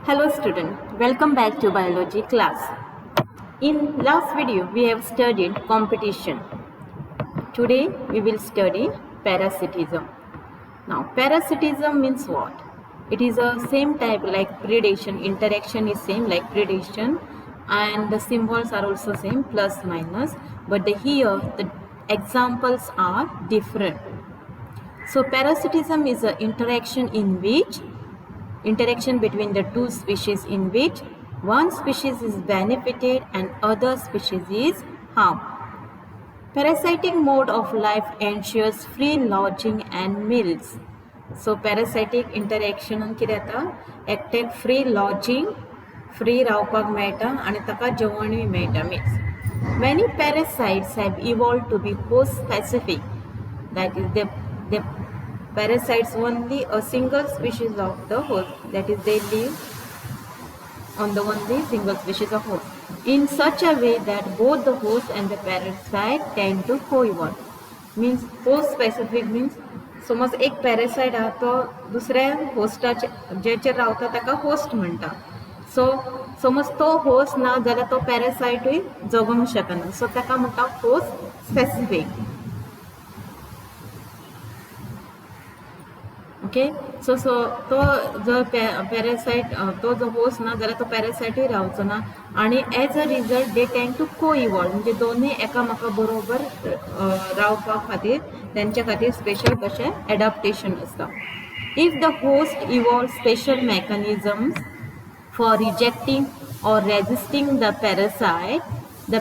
Hello student, welcome back to biology class. In last video we have studied competition. Today we will study parasitism. Now parasitism means what? It is a same type like predation. Interaction is same like predation and the symbols are also same plus minus, but here the examples are different. So parasitism is an interaction between the two species in which one species is benefited and other species is harmed. Parasitic mode of life ensures free lodging and meals. So parasitic interaction कितें जाता एकट्याक free lodging, free रावपाक मेळटा आनी ताका जेवणूय मेळटा means many parasites have evolved to be host specific, that is they parasites only a single species of the host, that is they live on the only single species of host in such a way that both the host and the parasite tend to co-evolve. Means host specific means समज एक पॅरासायट आहा तो दुसऱ्या होस्टाचे जेचेर रावता ताका host म्हणटा. सो समज तो होस्ट ना जाल्यार तो पॅरासायटूय जगूंक शकना, सो ताका म्हणटा होस्ट स्पेसिफिक. ओके, सो तो जो पॅरासायट तो जो होस्ट ना जाल्यार तो पॅरासायटूय रावचो ना आनी as a result they tend to coevolve, म्हणजे दोनूय एकामेका बरोबर रावपा खातीर तेंच्या खातीर स्पेशल कशें एडाप्टेशन आसता. If the host evolve special mechanisms for rejecting or resisting the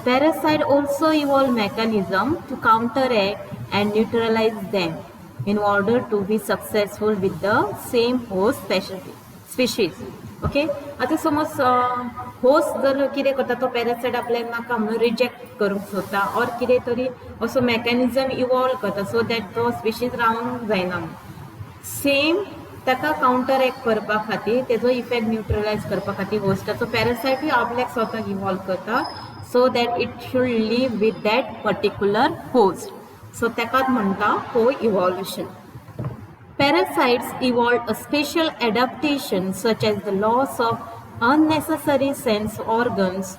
parasite also evolve mechanism to counteract and neutralize them in order to be successful with the same host species. Okay, आता समज host जर कितें करता तो पॅरासायट आपल्याक नाका म्हणून reject करूंक सोदता और कितें तरी असो मेकॅनिजम इवॉल्व करता सो दॅट तो स्पेशीज रावंक जायना म्हणून सेम ताका काउंटरॅक्ट करपा खातीर तेजो इफेक्ट न्यूट्रलायज करपा खातीर होस्टाचो पॅरासायटूय आपल्याक स्वताक इवॉल्व करता so that it should live with that particular host. So ताकाच म्हणटा को evolution. Parasites evolved a special adaptation such as the loss of unnecessary sense organs,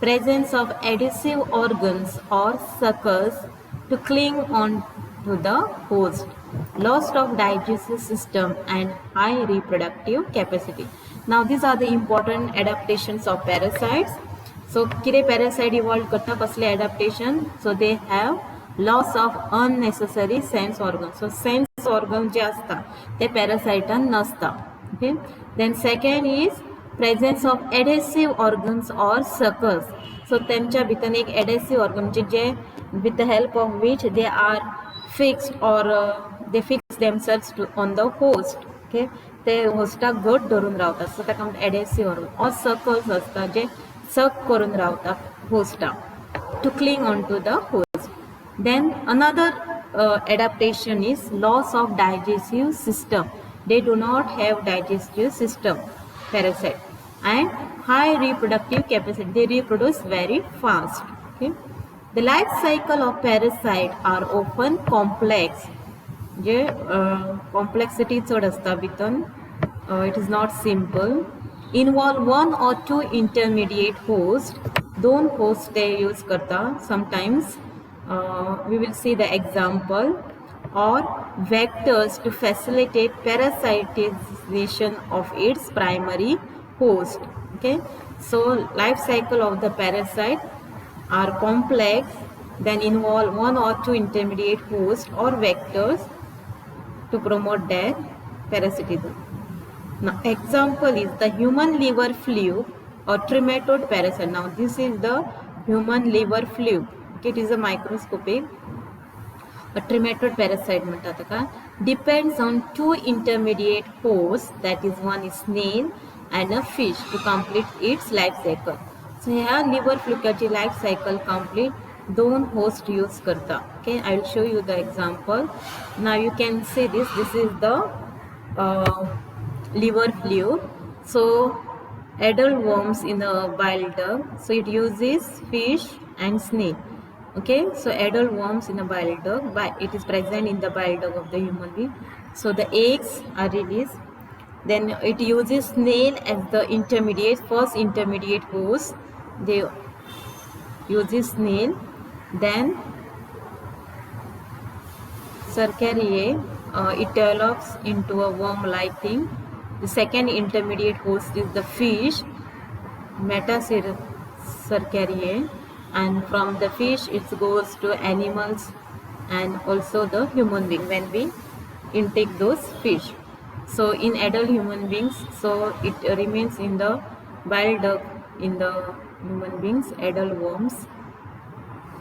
presence of adhesive organs or suckers to cling on to the host, loss of digestive system and high reproductive capacity. Now these are the important adaptations of parasites. So कितें parasite evolved करता कसले adaptation? So they have loss of unnecessary sense organs. So sense organ जे असता ते पॅरासायटान नसता. Okay, then second is presence of adhesive organs or suckers. So तेंच्या भितर एक एडेसिव ऑर्गन म्हणजे जे with the help of which they are fixed or they fix themselves on the host. Okay, ते होस्टाक घट धरून रावतात सो ताका एडेसिव ऑर्गन. ऑर सकर्स असता जे सक करून रावता होस्टाक to cling on to the host. Then another adaptation is loss of digestive system. They do not have digestive system, parasite, and high reproductive capacity. They reproduce very fast. Okay, the life cycle of parasite are often complex. J complexity चड असता भितर. It is not simple. Involve one or two intermediate host. दोन host ते use करता sometimes. We will see the example or vectors to facilitate parasitization of its primary host. Okay, so life cycle of the parasite are complex, then involve one or two intermediate hosts or vectors to promote their parasitism. Now example is the human liver fluke or trematode parasite. Now this is the human liver fluke. It is a microscopic. A trematode parasite म्हणतात ताका depends on two intermediate hosts, that is one is snail and a fish to complete its life cycle. So ह्या liver flukeची life cycle complete दोन host use करता. Okay, I will show you the example. Now you can see this. This is the liver fluke. So adult worms in the bile duct. So it uses fish and snail. Okay, so adult worms in the bile duct, it is present in the bile duct of the human being. So the eggs are released Then it uses snail as the first intermediate host. They uses snail. Then Cercariae, it develops into a worm-like thing. The second intermediate host is the fish, Metacercariae, and from the fish it goes to animals and also the human being when we intake those fish. So in adult human beings, so it remains in the bile duct in the human beings, adult worms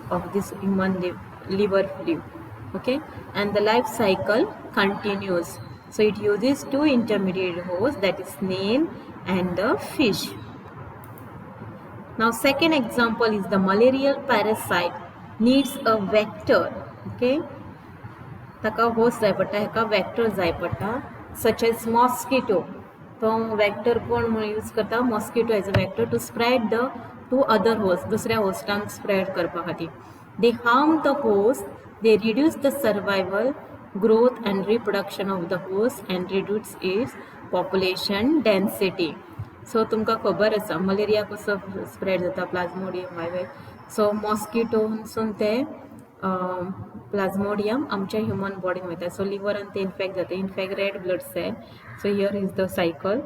of this human liver fluid. Okay, and the life cycle continues. So it uses two intermediate hosts, that is snail and the fish. Now second example is the malarial parasite needs a vector. Okay, ताका host जाय पडटा, हेका vector जाय पडटा, such as mosquito. तो vector कोण use करता, mosquito as a vector to spread the to other host, दुसऱ्या होस्टांक स्प्रेड करपा खातीर. They harm the host, they reduce the survival, growth and reproduction of the host and reduce its population density. So तुमकां खबर आसा malaria कसो spread जाता, Plasmodium virus. सो मॉस्किटोसून ते प्लाज्मोडियम आमच्या ह्युमन बॉडीन वयता. सो लिवरान ते इन्फेक्ट जाता, infect red blood cell. So here is the cycle.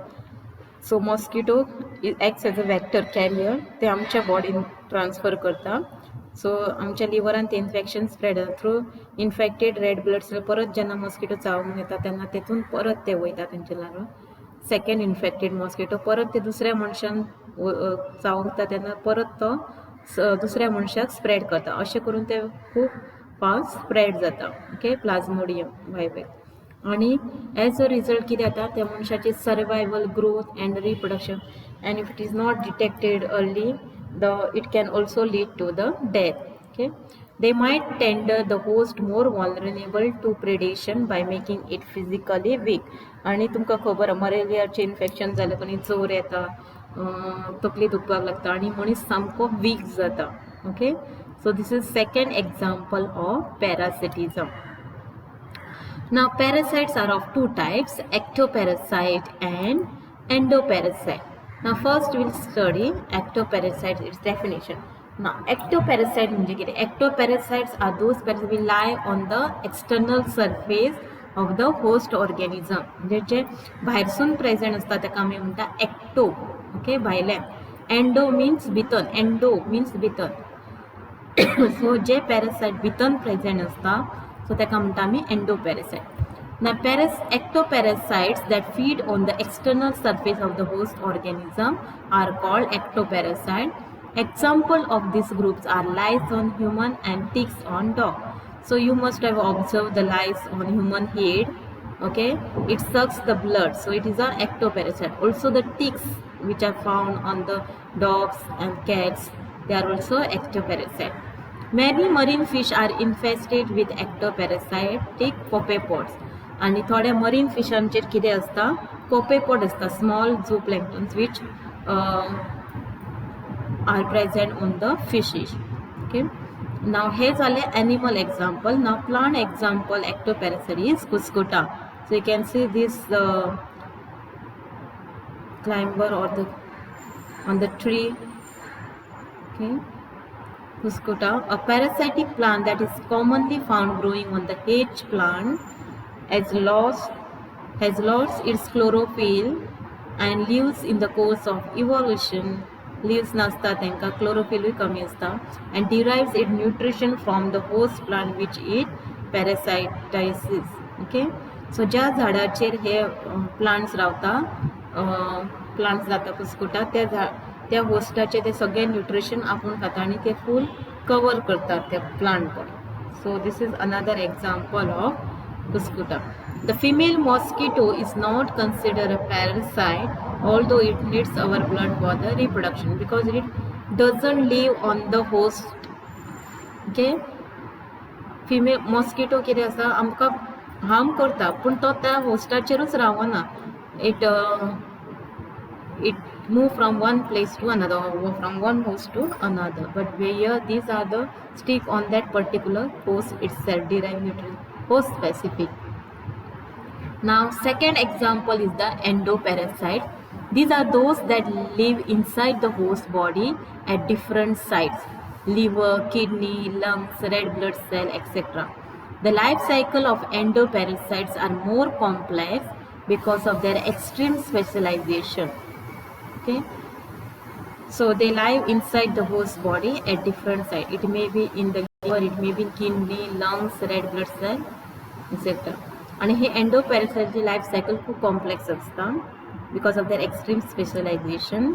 So mosquito acts as a vector carrier, ते आमच्या बॉडीन ट्रान्सफर करता. सो आमच्या लिवरान ते इन्फेक्शन स्प्रेड जाता through infected red blood cell. परत जेन्ना मॉस्किटो चावूंक येता तेन्ना तेतून परत ते वयता तेंचे लागून सेकेंड इन्फेक्टेड मॉस्किटो, परत ते दुसऱ्या मनशान चावूंक येता तेन्ना परत तो दुसऱ्या मनशाक स्प्रेड करता. अशें करून ते खूब फास्ट स्प्रेड जाता. Okay, Plasmodium virus. आणि एज अ रिजल्ट कितें जाता, त्या मनशाची survival, growth and reproduction, and if it is not detected early it can also lead to the death. Okay, they might render the host more vulnerable to predation by making it physically weak. आणि तुमकां खबर मलेरियाचे infection जालें कोणी जोर येता, तकली दुखपाक लागता आणि मनीस सामको वीक जाता. Okay, so this is second example of parasitism. Now parasites are of two types, ectoparasite and endoparasite. Now first we'll study ectoparasite, its definition. Now ectoparasite म्हणजे कितें? Ectoparasites are those parasites which lie on the external surface of the host organism. म्हणजे जे भायरसून present असता ताका आमी म्हणटा ecto. Okay, भायल्यान. Endo means भितर, endo means भितर. सो जे पॅरासायट भितर प्रेझेंट असता, सो ताका म्हणटा आमी एंडोपॅरासायट. Now ectoparasites that feed on the external surface of the host organism are called ectoparasite. Example of these groups are lice on human and ticks on dog. So you must have observed the lice on human head. Okay, it sucks the blood, so it is an ectoparasite. Also the ticks which are found on the dogs and cats, they are also ectoparasite. Many marine fish are infested with ectoparasitic copepods. आणि थोड्या marine फिशांचेर कितें असता, copepod असता, small zooplanktons which are present on the fishes. Okay, now हे जाले animal example. Now plant example ectoparasite is cuscuta. So you can see this climber or on the tree. Okay, cuscuta, a parasitic plant that is commonly found growing on the hedge plant, has lost its chlorophyll and lives in the course of evolution. Leaves नसता तेंका, chlorophyll कमी असता, and derives its nutrition from the host plant which it parasitizes. Okay, so ज्या झाडाचेर हे plants रावता, plants जाता कुस्कुटा, त्या होस्टाचे ते सगळे न्यूट्रिशन आपूण खाता आणि ते फूल कवर करतात त्या plant were. So this is another example of cuscuta. The female mosquito is not considered a parasite, although it needs our blood for the reproduction because it doesn't live on the host. Okay, female mosquito कितें आसा, आमकां harm करता पूण तो त्या होस्टाचेरूच रावना. It move from one place to another, or from one host to another, but here these are the stick on that particular host itself, derive nutrition, host specific. Now second example is the endoparasite. These are those that live inside the host body at different sites: liver, kidney, lungs, red blood cell, etc. The life cycle of endoparasites are more complex because of their extreme specialization. Okay, so they live inside the host body at different sites. It may be in the liver, it may be in kidney, lungs, red blood cell, etc. आणि हे एंडोपॅरासाइटची life cycle खूप complex असतं because of their extreme specialization.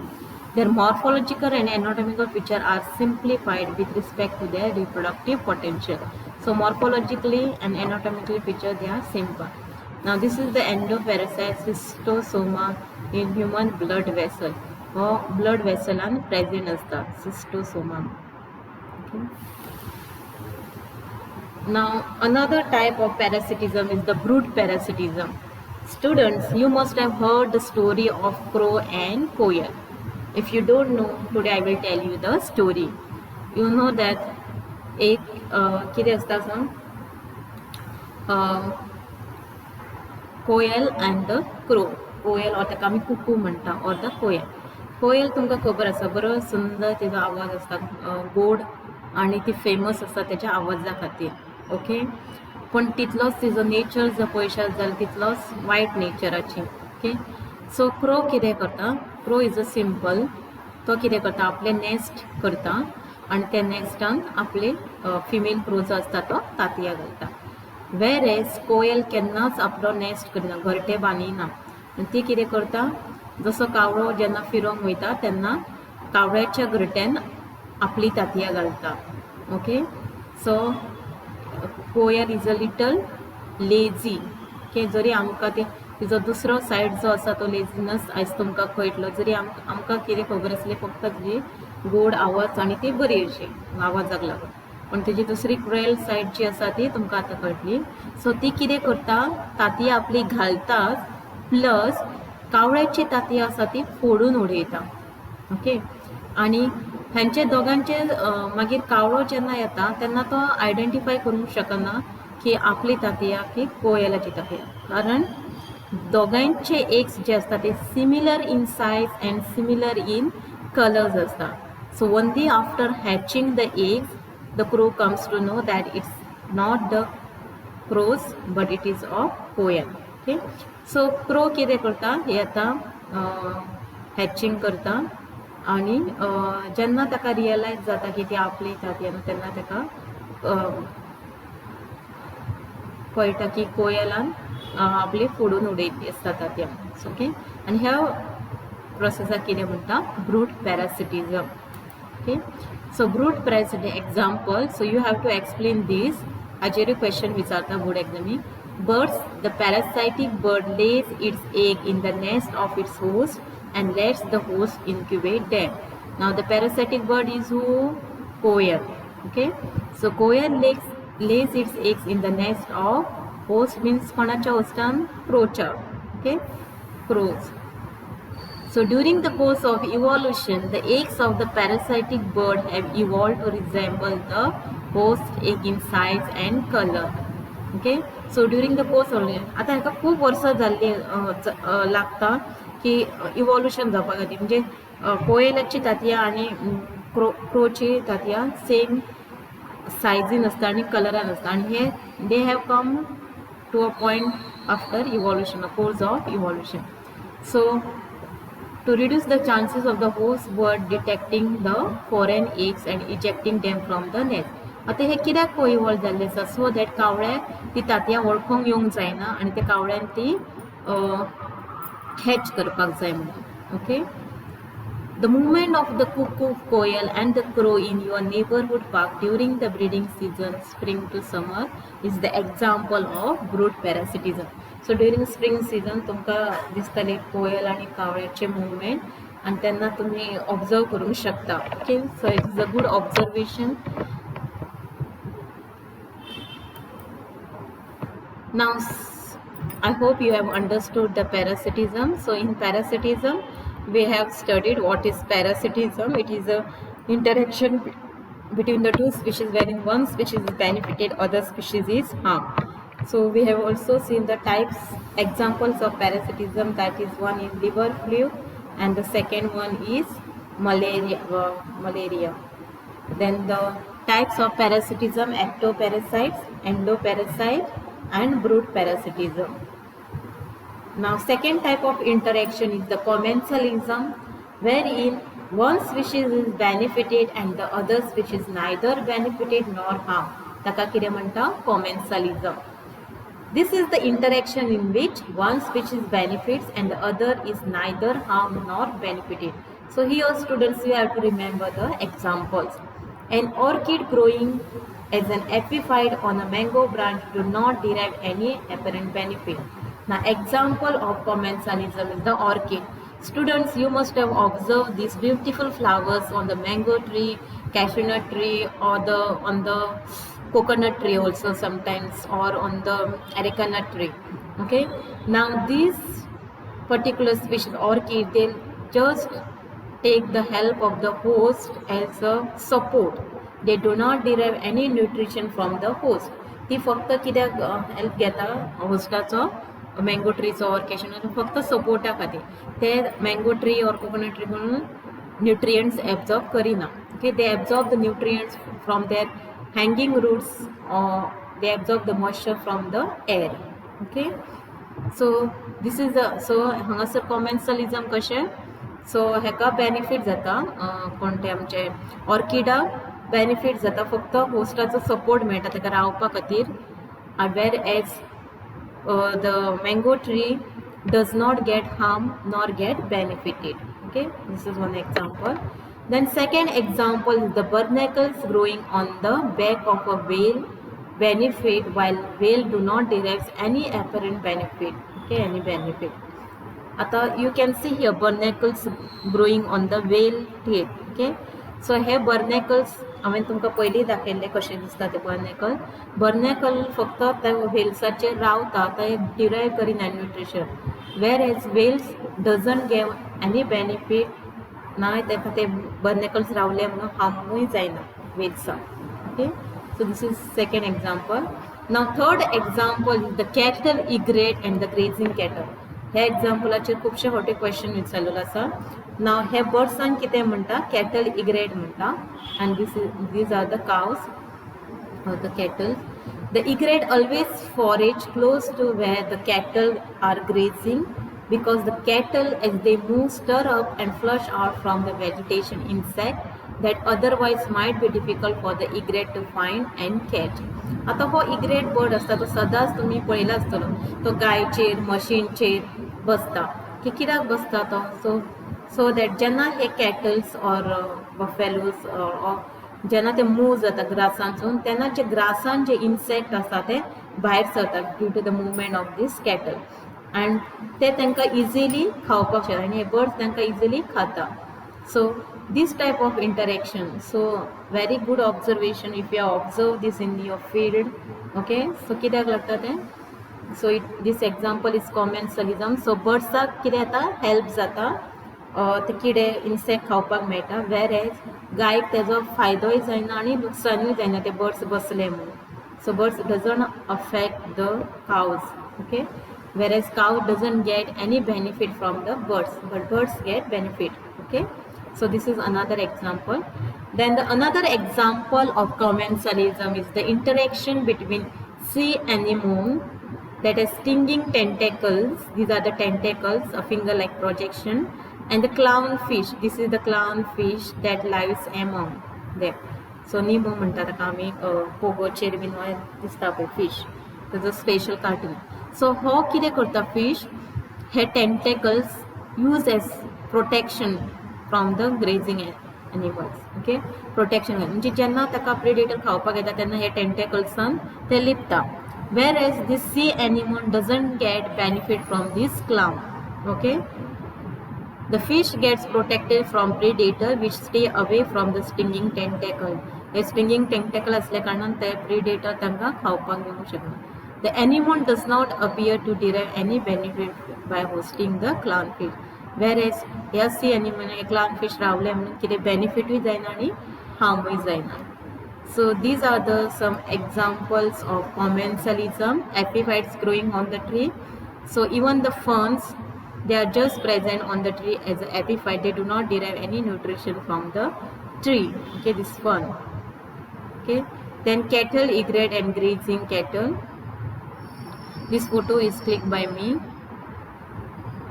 Their morphological and anatomical features are simplified with respect to their reproductive potential. So morphologically and anatomically features they are simple. Now this is the endoparasite cystosoma in human blood vessel. Blood vessel and present असतात cystosoma. Okay. Now another type of parasitism is the brood parasitism. Students, you must have heard the story of crow and koel. If you don't know, today I will tell you the story. You know that एक कितें आसता सांग, कोयल and the crow. कोयल और ताका आमी कुकू म्हणटा, और the कोयल. कोयल तुमकां खबर आसा, बरो सुंदर तिचो आवाज आसता, गोड, आनी ती फेमस आसा तेच्या आवाजा खातीर. ओके, पण तितलोच तिचो नेचर जर पळयशात जाल्यार तितलोच वायट नेचराची. ओके, सो क्रो कितें करता, क्रो इज अ सिंपल. तो कितें करता, आपले नेस्ट करता आनी त्या नेस्टान आपले फिमेल क्रो जो आसता तो तांतयां घालता. वेरेज कोयल केन्नाच आपलो नेस्ट करिना, घरटे बांदिना. ती कितें करता, जसो कावळो जेन्ना फिरोंक वयता तेन्ना कावळ्याच्या घरट्यान आपली तांतयां घालता. Okay, so koel is a little lazy. Okay, जरी आमकां तिजो दुसरो सायड जो आसा तो लेजीनस आयज तुमकां कळटलो, जरी आमकां कितें खबर आसली फक्त तिजी गोड आवाज आनी ती बरी अशी आवाजाक लागून, पण तेजी दुसरी क्रुएल सायड जी आसा ती तुमकां आतां कळटली. सो ती कितें करता, तांतयां आपली घालताच, प्लस कावळ्याची तांतयां आसा ती फोडून उडयता. ओके, आनी ह्यांचे दोगांचे मागीर कावळो जेन्ना येता तेन्ना तो आयडेंटिफाय करूंक शकना की आपली तांतयां की कोयलाची तांतयां, कारण दोगांचे एग्स जे आसता ते similar in size and similar in colours आसता. So only after hatching the eggs the crow comes to know that it's not the crow's but it is of koel. Okay, so crow कितें करता, येता hatching करता, आनी जेन्ना ताका realise जाता की ती आपली तांतयां तेन्ना ताका कळटा की कोयलान आपली फोडून उडयल्ली आसता तांतयां. ओके, आनी ह्या प्रोसेसाक कितें म्हणटा, brood parasitism. Okay, so brood parasitic example, so you have to explain this. हाजेरूय क्वेश्चन विचारता बोर्ड एग्जामी. Birds, the parasitic bird lays its egg in the nest of its host and lets the host incubate them. Now the parasitic bird is who? Koel. Okay, so koel lays its eggs in the nest of host, means कोणाच्या hostan? Crowच्या. Okay, crows. So during the course of evolution, the eggs of the parasitic bird have evolved to resemble the host egg in size and color. Okay, so during the course आतां हाका खूब वर्सां जाल्ली लागता की evolution जावपा खातीर. म्हणजे कोयलाची तांतयां आनी क्रोची तांतयां सेम सायजीन आसता आनी कलरान आसता, आनी हे they have come to a point after evolution, a course of evolution. So to reduce the chances of the host bird detecting the foreign eggs and ejecting them from the nest. आता हे कित्याक को evolve जाल्ले आसा, so that कावळ्याक ती तांतयां वळखूंक येवंक जायना आनी त्या कावळ्यान ती हॅच करपाक जाय म्हणून. Okay, the movement of the cuckoo, koel and the crow in your neighbourhood park during the breeding season spring to summer is the example of brood parasitism. So during spring season तुमकां दिसतले कोयल आनी कावळ्याचे movement, आनी तेन्ना तुमी observe करूंक शकता. Okay, so it is a good observation. Now I hope you have understood the parasitism. So in parasitism we have studied what is parasitism. It is a interaction between the two species wherein one species is benefited, other species is harmed. So we have also seen the types, examples of parasitism, that is one is liver flu and the second one is malaria. Then the types of parasitism, ectoparasites, endoparasite and brood parasitism. Now second type of interaction is the commensalism, wherein one species is benefited and the other species neither benefited nor harm. ताका कितें म्हणटा commensalism. This is the interaction in which one species benefits and the other is neither harmed nor benefited. So here students, you have to remember the examples. An orchid growing as an epiphyte on a mango branch do not derive any apparent benefit. Now example of commensalism is the orchid. Students, you must have observed these beautiful flowers on the mango tree, cashew nut tree, or on the coconut tree also sometimes, or on the areca nut tree. Okay, now these particular species orchid, they just take the help of the host as a support. They do not derive any nutrition from the host. ती फक्त कित्याक help घेता होस्टाचो, mango ट्रीचो or कॅशनटो फक्त सपोर्टा खातीर. ते mango tree or coconut tree म्हणून nutrients absorb करिना. Okay, they absorb the nutrients from their hanging roots, or they absorb the moisture from the air. Okay, so this is the, so हांगासर commensalism कशें, so हेका benefit जाता कोणते आमचे ऑर्किडा benefit जाता फक्त होस्टाचो सपोर्ट मेळटा तेका रावपा खातीर, where as the mango tree does not get harmed nor get benefited. Okay, this is one example. Then second example is the barnacles growing on the back of a whale benefit while whale do not derive any apparent benefit. Okay, any benefit. Ata you can see here barnacles growing on the whale tail. Okay, so here barnacles हांवें तुमकां पयलीं दाखयल्ले कशें दिसता ते बर्नेकल फक्त त्या व्हेल्साचेर रावता, ते डिरायव करिना nutrition, whereas whales doesn't give any benefit, नाय तेका ते बर्नेकल्स रावले म्हणून हार्मूय जायना व्हेल्साक. Okay, so this is second example. Now third example is the cattle egret and the grazing cattle. ह्या एग्जाम्पलाचेर खुबशे फावटी क्वेश्चन विचारलेलो आसा. नाव हे बर्ड्सांक कितें म्हणटा, कॅटल इग्रेट म्हणटा, and these are the cows or the cattle. The egret always forage close to where the cattle are grazing, because the cattle as they move stir up and flush out from the vegetation insect that otherwise might be difficult for the egret to find and catch. आता हो egret bird असता तो सदांच तुम्ही पळयला आसतलो, तो गायचेर मशीनचेर बसता. की कित्याक बसता तो, सो दॅट जेन्ना हे कॅटल्स ऑर बफेलोज ऑर जेन्ना ते मूव जाता ग्रासांसून, तेन्ना जे ग्रासान जे इन्सेक्ट आसा ते भायर सरतात due to the movement of these cattle, and ते तांकां इजिली खावपाक शकता आनी हे बर्ड्स तांकां इजिली खाता. सो this type of interaction, so very good observation if you observe this in your field. Okay, so कित्याक लागता ते, so this example is commensalism. So बर्ड्साक कितें जाता, हेल्प जाता, ते किडे इन्सेक्ट खावपाक मेळटा, वेर एज गायक तेजो फायदोय जायना आनी नुकसानूय जायना ते बर्ड्स बसले म्हणून. So birds doesn't affect the cows. Okay, whereas cow doesn't get any benefit from the birds, but birds get benefit. Okay, so this is another example. Then the another example of commensalism is the interaction between sea anemone, that is stinging tentacles, these are the tentacles, a finger like projection, and the clownfish, this is the clownfish that lives among them. So Nemo म्हणटा ताका आमी पोगोचेर been दिसता पळय fish, तेजो special cartoon. सो हो कितें करता fish, हे tentacles use as protection from the grazing animals. Okay, protection म्हणजे जेन्ना ताका प्रेडेटर खावपाक येता तेन्ना हे टेंटेकल्सान ते लिपता, whereas this sea animal doesn't get benefit from this clown. Okay, the fish gets protected from predator which stay away from the stinging tentacle. हे स्टिंगिंग टेंटेकल असल्या कारणान ते प्रेडेटर तांकां खावपाक येवंक शकना. The animal does not appear to derive any benefit by hosting the clownfish, whereas ह्या sea animal Clownfish रावले म्हणून कितें बेनिफीटूय जायना आनी हार्मूय जायना. So these are the some examples of commensalism, epiphytes growing on the tree. So even the ferns, they are just present on the tree as an epiphyte. They do not derive any nutrition from the tree. Okay, this fern. Okay, then cattle, egret and grazing cattle. This photo is clicked by me.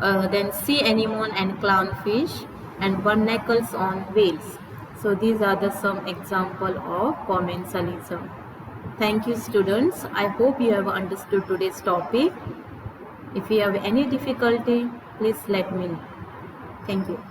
Then sea anemone and clownfish and barnacles on whales. So these are the some example of commensalism. Thank you students. I hope you have understood today's topic. If you have any difficulty, please let me know. Thank you.